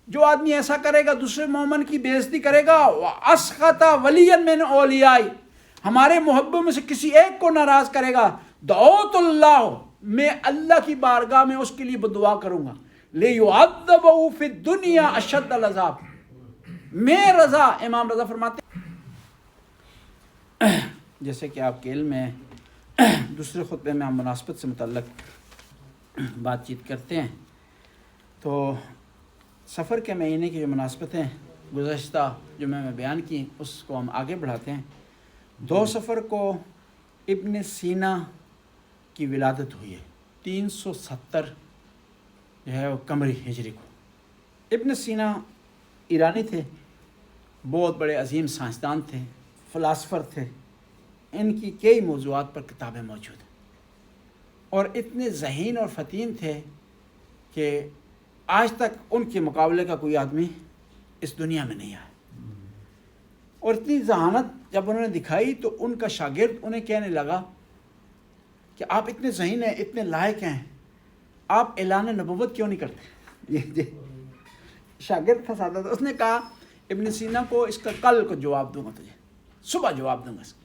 جو آدمی ایسا کرے گا دوسرے مومن کی بے عزتی کرے گا. وَأَسْخَطَ وَلِيًّا مِنْ أَوْلِيَائِي، ہمارے محبوں میں سے کسی ایک کو ناراض کرے گا. دعوت اللہ، میں اللہ کی بارگاہ میں اس کے لیے بدعا کروں گا. لِيُعَذَّبَهُ فِي الدُّنْيَا أَشَدَّ الْعَذَابِ، میں رضا، امام رضا فرماتے ہیں جیسے کہ آپ کے علم میں دوسرے خطبے میں ہم مناسبت سے متعلق بات چیت کرتے ہیں، تو سفر کے مہینے کی جو مناسبتیں گزشتہ جمعہ میں بیان کی اس کو ہم آگے بڑھاتے ہیں. 2 صفر کو ابن سینا کی ولادت ہوئی ہے، 370 جو ہے وہ قمری ہجری کو. ابن سینا ایرانی تھے، بہت بڑے عظیم سائنسدان تھے، فلاسفر تھے. ان کی کئی موضوعات پر کتابیں موجود ہیں، اور اتنے ذہین اور فتین تھے کہ آج تک ان کے مقابلے کا کوئی آدمی اس دنیا میں نہیں آیا. اور اتنی ذہانت جب انہوں نے دکھائی تو ان کا شاگرد انہیں کہنے لگا کہ آپ اتنے ذہین ہیں، اتنے لائق ہیں، آپ اعلان نبوت کیوں نہیں کرتے؟ یہ شاگرد تھا سادہ. اس نے کہا ابن سینا کو اس کا کل کو جواب دوں گا، تجھے صبح جواب دوں گا اس کا.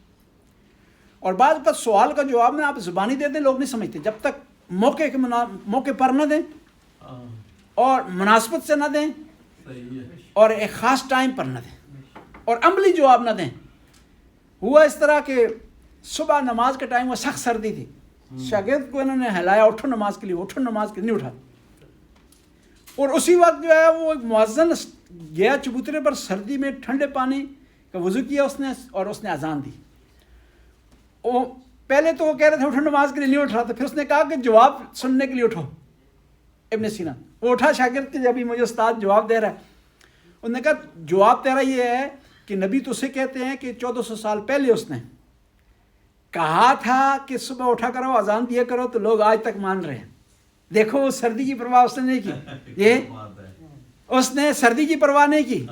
اور بعض کا سوال کا جواب میں آپ زبانی دے دیں، لوگ نہیں سمجھتے. جب تک موقع پر نہ دیں اور مناسبت سے نہ دیں اور ایک خاص ٹائم پر نہ دیں اور عملی جواب نہ دیں. ہوا اس طرح کہ صبح نماز کا ٹائم ہوا، سخت سردی تھی. شاگرد کو انہوں نے ہلایا، اٹھو نماز کے لیے، اٹھو نماز کے لیے، نہیں اٹھا. اور اسی وقت جو ہے وہ ایک مؤذن گیا چبوترے پر، سردی میں ٹھنڈے پانی کا وضو کیا اس نے، اور اس نے اذان دی. وہ پہلے تو وہ کہہ رہے تھے اٹھو نماز کے لیے، نہیں اٹھ رہا تھا. پھر اس نے کہا کہ جواب سننے کے لیے اٹھو. ابن سینا وہ اٹھا، شاگرد کے ابھی مجھے استاد جواب دے رہا ہے. انہوں نے کہا جواب تیرا یہ ہے کہ نبی تو اسے کہتے ہیں کہ 1400 سال پہلے اس نے کہا تھا کہ صبح اٹھا کرو، اذان دیا کرو، تو لوگ آج تک مان رہے ہیں. دیکھو وہ سردی کی پرواہ اس نے نہیں کی، یہ اس نے سردی کی پرواہ نہیں کی،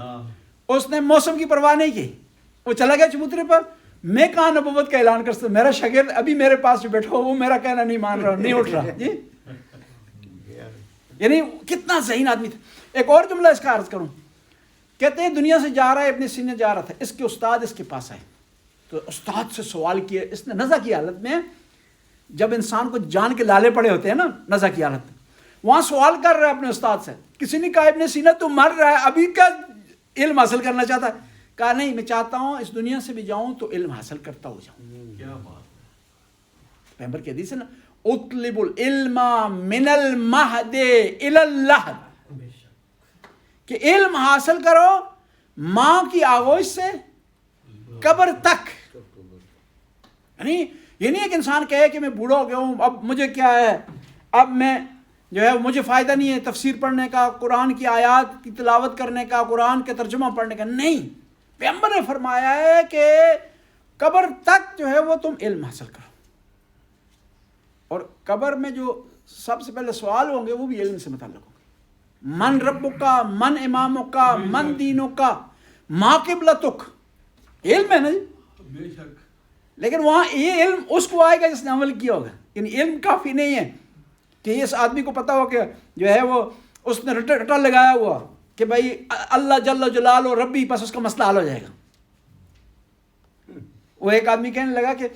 اس نے موسم کی پرواہ نہیں کی. وہ چلا گیا چبوترے پر. میں کہاں نبوت کا اعلان کر سکتا ہوں؟ میرا شاگرد ابھی میرے پاس جو بیٹھا وہ میرا کہنا نہیں مان رہا، نہیں اٹھ رہا. جی یعنی کتنا ذہین آدمی تھا. ایک اور جملہ اس کا عرض کروں. کہتے ہیں دنیا سے جا رہا ہے، ابن سینا جا رہا تھا، اس کے استاد اس کے پاس آئے تو استاد سے سوال کیا. اس نے نزع کی حالت میں، جب انسان کو جان کے لالے پڑے ہوتے ہیں نا نزع کی حالت میں، وہاں سوال کر رہا ہے اپنے استاد سے. کسی نے کہا ابن سینا تو مر رہا ہے، ابھی کیا علم حاصل کرنا چاہتا ہے؟ کہا نہیں، میں چاہتا ہوں اس دنیا سے بھی جاؤں تو علم حاصل کرتا ہو جاؤں. کیا بات، پیغمبر کی حدیث ہے نا، اطلب العلم من المہد الی اللحد، کہ علم حاصل کرو ماں کی آغوش سے قبر تک. یعنی یہ نہیں ہے کہ انسان کہے کہ میں بوڑھا ہو گیا ہوں، اب مجھے کیا ہے، اب میں جو ہے مجھے فائدہ نہیں ہے تفسیر پڑھنے کا، قرآن کی آیات کی تلاوت کرنے کا، قرآن کے ترجمہ پڑھنے کا. نہیں، پیغمبر نے فرمایا ہے کہ قبر تک جو ہے وہ تم علم حاصل کرو. اور قبر میں جو سب سے پہلے سوال ہوں گے وہ بھی علم سے متعلق ہوں گے. من ربک کا، من امامک کا، من دینک کا، ما قبلتک، علم ہے نا جی، بے شک لیکن وہاں یہ علم اس کو آئے گا جس نے عمل کیا ہوگا. یعنی علم کافی نہیں ہے کہ اس آدمی کو پتا ہو کہ جو ہے وہ اس نے رٹا لگایا ہوا کہ بھائی اللہ جل جلالہ ربی، بس اس کا مسئلہ حل ہو جائے گا. وہ ایک آدمی کہنے لگا کہ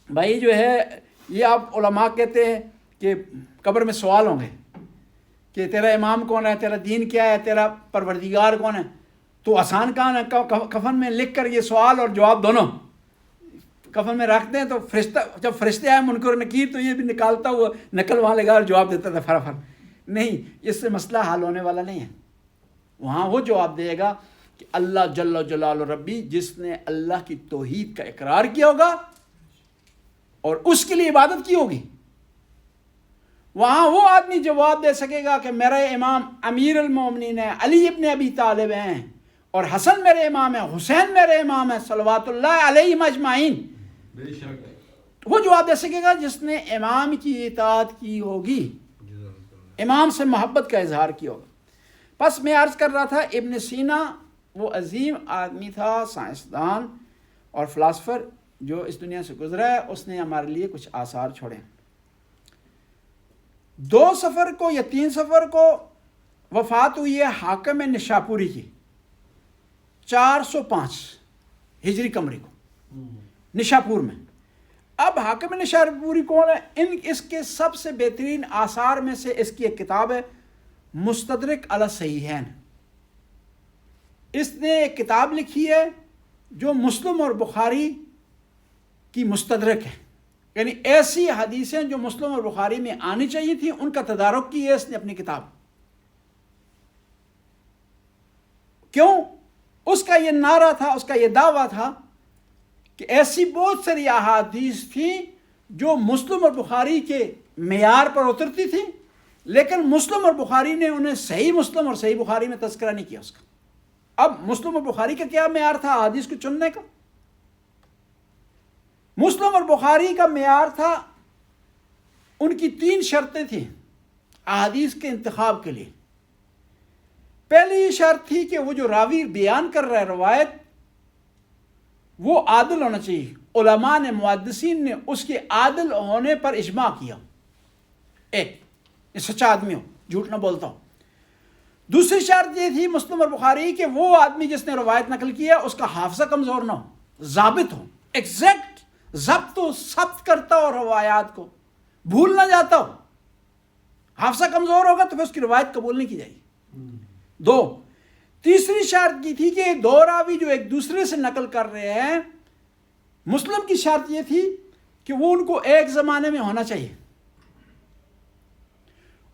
بھائی جو ہے یہ آپ علماء کہتے ہیں کہ قبر میں سوال ہوں گے کہ تیرا امام کون ہے، تیرا دین کیا ہے، تیرا پروردگار کون ہے، تو آسان کام ہے کفن میں لکھ کر یہ سوال اور جواب دونوں کفن میں رکھتے ہیں. تو فرشتہ جب فرشتے آئے منکر و نکیر تو یہ بھی نکالتا ہوا نقل وہاں لگا اور جواب دیتا تھا فر. نہیں، اس سے مسئلہ حل ہونے والا نہیں ہے. وہاں وہ جواب دے گا کہ اللہ جل جلالہ ربی، جس نے اللہ کی توحید کا اقرار کیا ہوگا اور اس کے لیے عبادت کی ہوگی. وہاں وہ آدمی جواب دے سکے گا کہ میرا امام امیر المومنین ہے، علی ابن ابی طالب ہیں، اور حسن میرے امام ہے، حسین میرے امام ہے، صلوات اللہ علیہم اجمعین. بے شک وہ جواب دے سکے گا جس نے امام کی اطاعت کی ہوگی، امام سے محبت کا اظہار کیا ہوگا. بس میں عرض کر رہا تھا ابن سینا وہ عظیم آدمی تھا، سائنسدان اور فلاسفر جو اس دنیا سے گزرا ہے. اس نے ہمارے لیے کچھ آثار چھوڑے. 2 صفر کو یا 3 صفر کو وفات ہوئی ہے حاکم نشاپوری کی، 405 ہجری قمری کو نشاپور میں. اب حاکم نشاپوری کون ہے؟ اس کے سب سے بہترین آثار میں سے اس کی ایک کتاب ہے مستدرک علی الصحیحین. اس نے ایک کتاب لکھی ہے جو مسلم اور بخاری کی مستدرک ہے، یعنی ایسی حدیثیں جو مسلم اور بخاری میں آنی چاہیے تھیں ان کا تدارک کی ہے اس نے اپنی کتاب. کیوں؟ اس کا یہ نعرہ تھا، اس کا یہ دعویٰ تھا کہ ایسی بہت ساری احادیث تھیں جو مسلم اور بخاری کے معیار پر اترتی تھیں، لیکن مسلم اور بخاری نے انہیں صحیح مسلم اور صحیح بخاری میں تذکرہ نہیں کیا اس کا. اب مسلم اور بخاری کا کیا معیار تھا احادیث کو چننے کا؟ مسلم اور بخاری کا معیار تھا، ان کی 3 شرطیں تھیں احادیث کے انتخاب کے لیے. پہلی یہ شرط تھی کہ وہ جو راوی بیان کر رہا ہے روایت وہ عادل ہونا چاہیے. علماء نے، محدثین نے اس کے عادل ہونے پر اجماع کیا، ایک یہ سچا آدمی ہو، جھوٹ نہ بولتا ہو. دوسری شرط یہ تھی مسلم اور بخاری کہ وہ آدمی جس نے روایت نقل کیا اس کا حافظہ کمزور نہ ہو، ضابط ہو، ایگزیکٹ ضبط و ثبت کرتا ہو روایات کو، بھول نہ جاتا ہو. حافظہ کمزور ہوگا تو پھر اس کی روایت قبول نہیں کی جائے گی. 2. تیسری شرط یہ تھی کہ 2 راوی جو ایک دوسرے سے نقل کر رہے ہیں، مسلم کی شرط یہ تھی کہ وہ ان کو ایک زمانے میں ہونا چاہیے،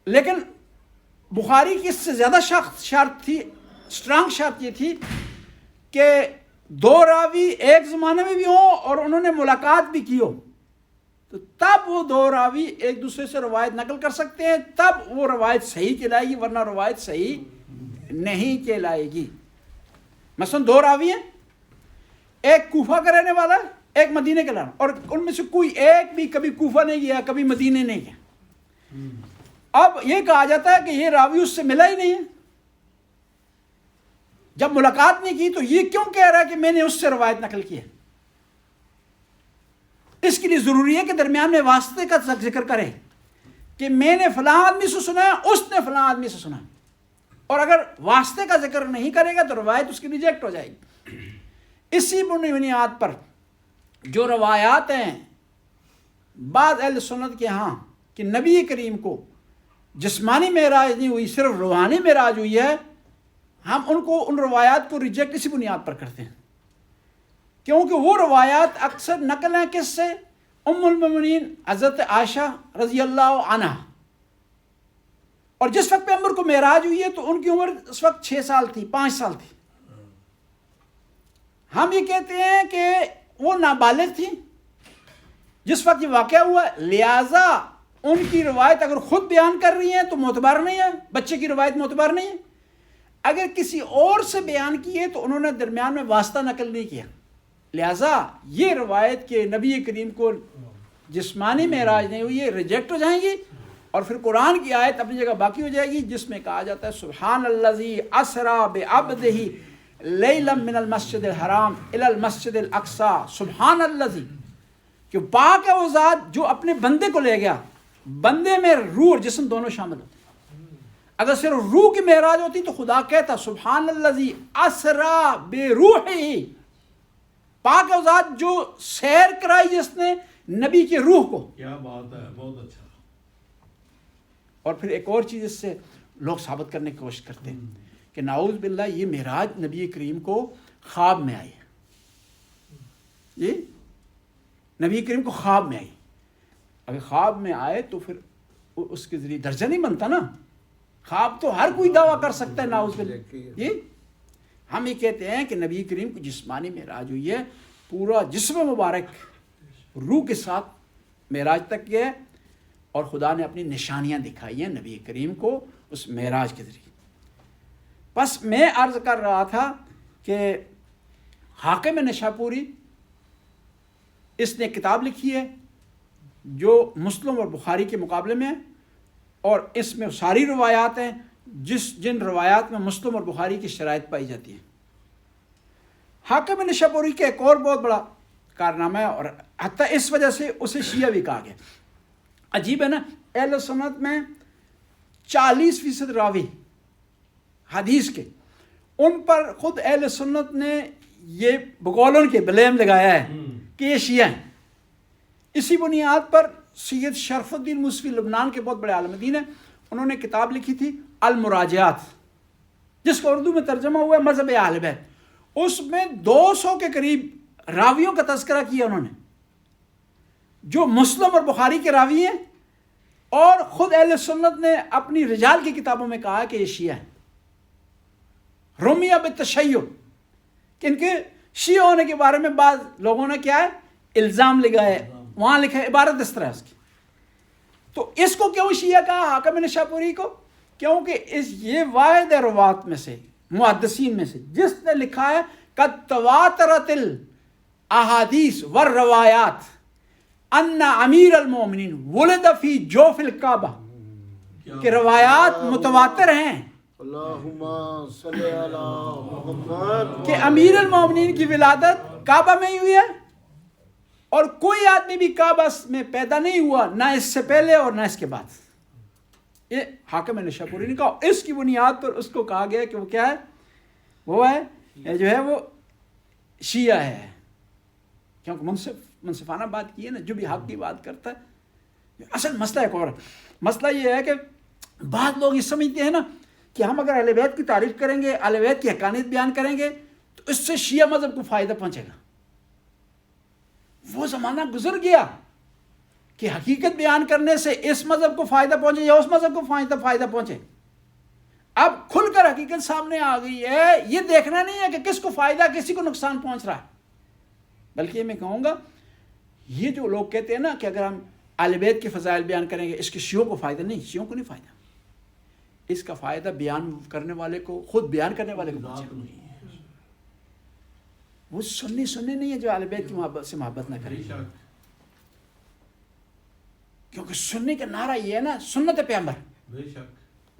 لیکن بخاری کی اس سے زیادہ شرط تھی، اسٹرانگ شرط یہ تھی کہ 2 راوی ایک زمانے میں بھی ہوں اور انہوں نے ملاقات بھی کی ہو، تو تب وہ 2 راوی ایک دوسرے سے روایت نقل کر سکتے ہیں، تب وہ روایت صحیح کہلائے گی، ورنہ روایت صحیح نہیں کہلائے گی. مثلا 2 راوی ہیں، ایک کوفہ کا رہنے والا ہے، ایک مدینے کا رہنا، اور ان میں سے کوئی ایک بھی کبھی کوفہ نہیں گیا، کبھی مدینے نہیں گیا. اب یہ کہا جاتا ہے کہ یہ راوی اس سے ملا ہی نہیں ہے، جب ملاقات نہیں کی تو یہ کیوں کہہ رہا ہے کہ میں نے اس سے روایت نقل کی ہے؟ اس کے لیے ضروری ہے کہ درمیان میں واسطے کا ذکر کرے کہ میں نے فلاں آدمی سے سنا ہے، اس نے فلاں آدمی سے سنا ہے. اور اگر واسطے کا ذکر نہیں کرے گا تو روایت اس کی ریجیکٹ ہو جائے گی. اسی بنیاد پر جو روایات ہیں بعض اہل سنت کے ہاں کہ نبی کریم کو جسمانی معراج نہیں ہوئی، صرف روحانی معراج ہوئی ہے، ہم ان روایات کو ریجیکٹ اسی بنیاد پر کرتے ہیں، کیونکہ وہ روایات اکثر نقل ہیں کس سے؟ ام المومنین حضرت عائشہ رضی اللہ عنہا. اور جس وقت پیغمبر کو معراج ہوئی ہے تو ان کی عمر اس وقت 6 سال تھی، 5 سال تھی. ہم یہ کہتے ہیں کہ وہ نابالغ تھی جس وقت یہ واقعہ ہوا، لہذا ان کی روایت اگر خود بیان کر رہی ہیں تو معتبر نہیں ہے، بچے کی روایت معتبر نہیں ہے. اگر کسی اور سے بیان کی ہے تو انہوں نے درمیان میں واسطہ نقل نہیں کیا، لہذا یہ روایت کہ نبی کریم کو جسمانی معراج نہیں ہوئی ہے ریجیکٹ ہو جائیں گی. اور پھر قرآن کی آیت اپنی جگہ باقی ہو جائے گی جس میں کہا جاتا ہے سبحان الذی اسری بعبدہ لیلا من المسجد الحرام الی المسجد الاقصی، سبحان الذی، کہ پاک ہے وہ ذات جو اپنے بندے کو لے گیا. بندے میں روح اور جسم دونوں شامل ہوتے ہیں. اگر صرف روح کی معراج ہوتی تو خدا کہتا سبحان الذی اسری بروحہ، پاک ہے وہ ذات جو سیر کرائی جس نے نبی کی روح کو. کیا بات ہے، بہت اچھا. اور پھر ایک اور چیز اس سے لوگ ثابت کرنے کی کوشش کرتے ہیں کہ نعوذ باللہ یہ معراج نبی کریم کو خواب میں آئی ہے. یہ نبی کریم کو خواب میں آئی. اگر خواب میں آئے تو پھر اس کے ذریعے درجہ نہیں بنتا نا. خواب تو ہر کوئی دعویٰ کر سکتا ہے نعوذ باللہ. یہ ہم یہ کہتے ہیں کہ نبی کریم کو جسمانی معراج ہوئی ہے، پورا جسم مبارک روح کے ساتھ معراج تک گیا ہے، اور خدا نے اپنی نشانیاں دکھائی ہیں نبی کریم کو اس معراج کے ذریعے. بس میں عرض کر رہا تھا کہ حاکم نشاپوری اس نے کتاب لکھی ہے جو مسلم اور بخاری کے مقابلے میں ہے، اور اس میں ساری روایات ہیں جن روایات میں مسلم اور بخاری کی شرائط پائی جاتی ہیں. حاکم نشاپوری کا ایک اور بہت بڑا کارنامہ ہے، اور حتیٰ اس وجہ سے اسے شیعہ بھی کہا گیا. عجیب ہے نا، اہل سنت میں 40% راوی حدیث کے، ان پر خود اہل سنت نے یہ بغولن کے بلیم لگایا ہے کہ یہ شیعہ ہیں. اسی بنیاد پر سید شرف الدین موسوی لبنان کے بہت بڑے عالم دین ہیں، انہوں نے کتاب لکھی تھی المراجعات، جس کو اردو میں ترجمہ ہوا ہے مذہب اہل بیت. اس میں 200 کے قریب راویوں کا تذکرہ کیا انہوں نے جو مسلم اور بخاری کے راوی ہیں، اور خود اہل سنت نے اپنی رجال کی کتابوں میں کہا کہ یہ شیعہ ہیں. رمیہ بالتشیع، کہ ان کے شیعہ ہونے کے بارے میں بعض لوگوں نے کیا ہے الزام لگایا ہے. وہاں لکھا ہے عبارت اس طرح اس کی. تو اس کو کیوں شیعہ کہا حاکم نشاپوری کو؟ کیونکہ یہ واحد روات میں سے محدثین میں سے جس نے لکھا ہے قد تواترت الاحادیث والروایات ان امیر المومنین ولد فی جوف الکعبہ، کہ روایات متواتر ہیں اللہم صلی علی محمد کہ امیر المومنین کی ولادت کعبہ میں ہی ہوئی ہے، اور کوئی آدمی بھی کعبہ میں پیدا نہیں ہوا، نہ اس سے پہلے اور نہ اس کے بعد. یہ حاکم نشاپوری نے کہا. اس کی بنیاد پر اس کو کہا گیا کہ وہ کیا ہے، وہ ہے جو ہے وہ شیعہ ہے. کیونکہ منصفانہ بات کی ہے نا، جو بھی حق کی بات کرتا ہے. اصل مسئلہ ایک اور ہے. مسئلہ یہ ہے کہ بعض لوگ یہ سمجھتے ہیں نا کہ ہم اگر اہل بیت کی تعریف کریں گے، اہل بیت کی حقانیت بیان کریں گے تو اس سے شیعہ مذہب کو فائدہ پہنچے گا. وہ زمانہ گزر گیا کہ حقیقت بیان کرنے سے اس مذہب کو فائدہ پہنچے یا اس مذہب کو فائدہ پہنچے. اب کھل کر حقیقت سامنے آ گئی ہے. یہ دیکھنا نہیں ہے کہ کس کو فائدہ کسی کو نقصان پہنچ رہا ہے، بلکہ میں کہوں گا یہ جو لوگ کہتے ہیں نا کہ اگر ہم اہل بیت کے فضائل بیان کریں گے اس کے شیعوں کو فائدہ، نہیں، شیعوں کو نہیں فائدہ. اس کا فائدہ بیان کرنے والے کو، خود بیان کرنے والے کو پہنچے. وہ سننے نہیں ہے جو اہل بیت کی محبت سے محبت نہ کرے. کیونکہ سننے کا نعرہ یہ ہے نا سنت پیغمبر،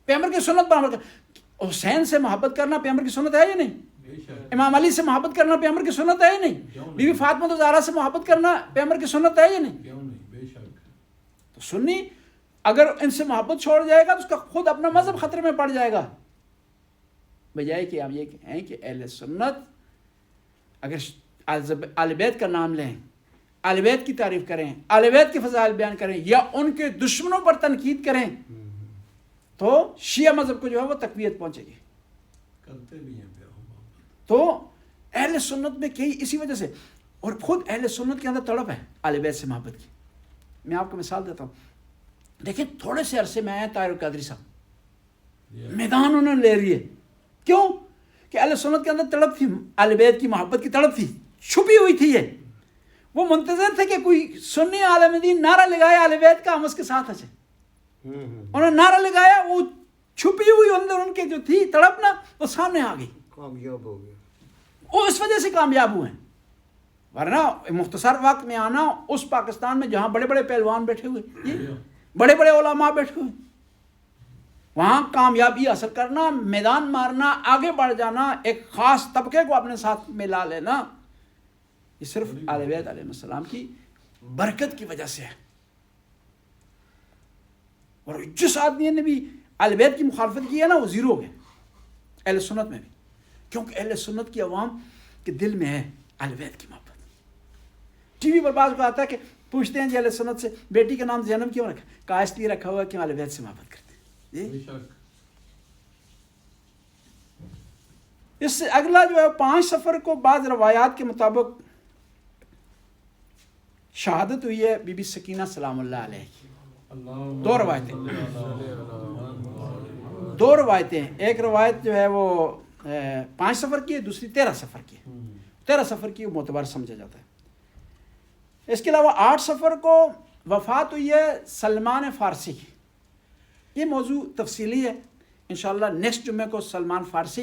پیغمبر کی سنت پر عمل کرنا. حسین سے محبت کرنا پیغمبر کی سنت ہے یا نہیں؟ امام علی سے محبت کرنا پیغمبر کی سنت ہے یا نہیں؟ بی بی فاطمہ زہرا سے محبت کرنا پیغمبر کی سنت ہے یا نہیں؟ تو سنی اگر ان سے محبت چھوڑ جائے گا تو اس کا خود اپنا مذہب خطرے میں پڑ جائے گا. بجائے کہ ہم یہ کہیں کہ اہل سنت اگر اہل بیت کا نام لیں، اہل بیت کی تعریف کریں، اہل بیت کے فضائل بیان کریں، یا ان کے دشمنوں پر تنقید کریں تو شیعہ مذہب کو جو ہے وہ تقویت پہنچے گی. کرتے بھی ہیں. تو اہل سنت میں کئی اسی وجہ سے، اور خود اہل سنت کے اندر تڑپ ہے اہل بیت سے محبت کی. میں آپ کو مثال دیتا ہوں. دیکھیں تھوڑے سے عرصے میں آئے طاہر القادری صاحب، میدان انہوں نے لے رہی ہے. کیوں؟ کہ اہل سنت کے اندر تڑپ تھی، اہل بیت کی محبت کی تڑپ تھی، چھپی ہوئی تھی. یہ وہ منتظر تھے کہ کوئی سنی عالم دین نعرہ لگائے اہل بیت کا ہم اس کے ساتھ اچھے. انہوں نے نعرہ لگایا، وہ چھپی ہوئی اندر ان کے جو تھی تڑپ نا وہ سامنے آ گئی، کامیاب ہو گیا. وہ اس وجہ سے کامیاب ہوئے ہیں. ورنہ مختصر وقت میں آنا اس پاکستان میں جہاں بڑے بڑے پہلوان بیٹھے ہوئے، بڑے بڑے علماء بیٹھے ہوئے، وہاں کامیابی حاصل کرنا، میدان مارنا، آگے بڑھ جانا، ایک خاص طبقے کو اپنے ساتھ ملا لینا، یہ صرف اہل بیت علیہ السلام کی برکت کی وجہ سے ہے۔ اور جس آدمی نے بھی اہل بیت کی مخالفت کی ہے نا، وہ زیرو ہو گیا، اہل سنت میں بھی، کیونکہ اہل سنت کی عوام کے دل میں ہے اہل بیت کی محبت۔ ٹی وی پر بعض کو آتا ہے کہ پوچھتے ہیں جی اہل سنت سے بیٹی کا نام زینب کیوں رکھا؟ کہا اس لیے رکھا ہوا کہ اہل بیت سے محبت کرتے ہیں۔ بے شک۔ اس سے اگلا جو ہے 5 سفر کو بعض روایات کے مطابق شہادت ہوئی ہے بی بی سکینہ سلام اللہ علیہ کی۔ دو روایتیں، دو روایتیں، ایک روایت جو ہے وہ 5 سفر کی ہے، دوسری 13 سفر کی ہے۔ 13 سفر کی معتبر سمجھا جاتا ہے۔ اس کے علاوہ 8 سفر کو وفات ہوئی ہے سلمان فارسی کی۔ یہ موضوع تفصیلی ہے، انشاءاللہ نیکسٹ جمعے کو سلمان فارسی